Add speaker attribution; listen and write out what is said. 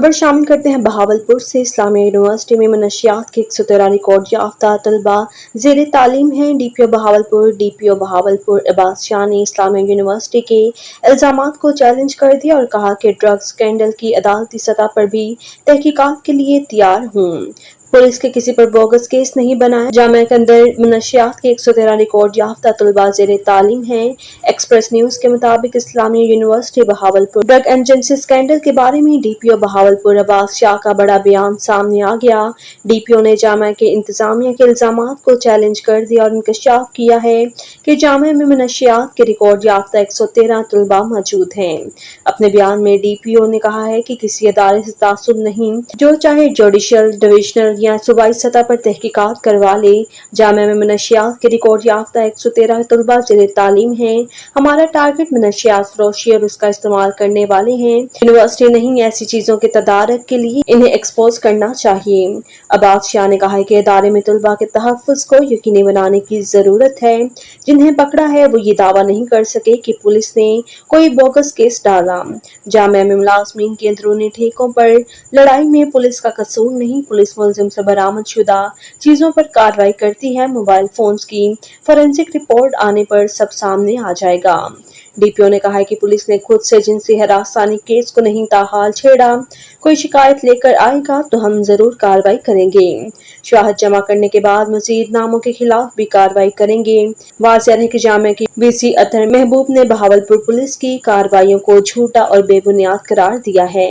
Speaker 1: खबर शामिल करते हैं बहावलपुर से। इस्लामिया यूनिवर्सिटी में मनशियात के 113 रिकॉर्ड याफ्ता तलबा ज़ेरे तालीम हैं। डीपीओ बहावलपुर अब्बास शाह ने इस्लामिया यूनिवर्सिटी के इल्जामात को चैलेंज कर दिया और कहा कि ड्रग्स स्कैंडल की अदालती सतह पर भी तहकीकात के लिए तैयार हूँ। पुलिस के किसी पर बोगस केस नहीं बनाया। जामिया के अंदर मनशियात के 113 रिकॉर्ड याफ्ता तलबा ज़ेरे तालीम हैं। एक्सप्रेस न्यूज के मुताबिक Islamia university Bahawalpur drug agency scandal के बारे में डीपीओ बहावलपुर अब्बास शाह का बड़ा बयान सामने आ गया। डीपीओ ने जामिया के इंतजामिया के इल्जामात को चैलेंज कर दिया और इंकशाफ किया है कि जामिया में मनशियात के रिकॉर्ड याफ्ता 113 तलबा मौजूद हैं। अपने बयान में डीपीओ ने कहा है कि किसी अदारे से तासुब नहीं, जो चाहे जुडिशल, डिविजनल या सूबाई सतह पर तहकीकात करवा ले। जामिया में मनशियात के रिकॉर्ड याफ्ता 113 तलबा ज़ेरे तालीम हैं। हमारा टारगेट मनशियात फरोशी और उसका इस्तेमाल करने वाले हैं। यूनिवर्सिटी नहीं, ऐसी चीजों के तदारक के लिए इन्हें एक्सपोज करना चाहिए। अब्बास शाह ने कहा है कि इदारे में तलबा के तहफ़्फ़ुज़ को यकीनी बनाने की जरूरत है। जिन्हें पकड़ा है वो ये दावा नहीं कर सके कि पुलिस ने कोई बोगस केस डाला। जामिया में मुलाजमीन के अंदरूनी ठेकों पर लड़ाई में पुलिस का कसूर नहीं। पुलिस मुलजिम से बरामद शुदा चीजों पर कार्रवाई करती है। मोबाइल फोन्स की फोरेंसिक रिपोर्ट आने पर सब सामने आ जाएगा। डीपीओ ने कहा है कि पुलिस ने खुद से जिनसी हरासानी केस को नहीं ताहाल छेड़ा। कोई शिकायत लेकर आएगा तो हम जरूर कार्रवाई करेंगे। शवाहद जमा करने के बाद मजीद नामों के खिलाफ भी कार्रवाई करेंगे। वाज़ेह है कि जामिया की वीसी अतहर महबूब ने बहावलपुर पुलिस की कार्रवाइयों को झूठा और बेबुनियाद करार दिया है।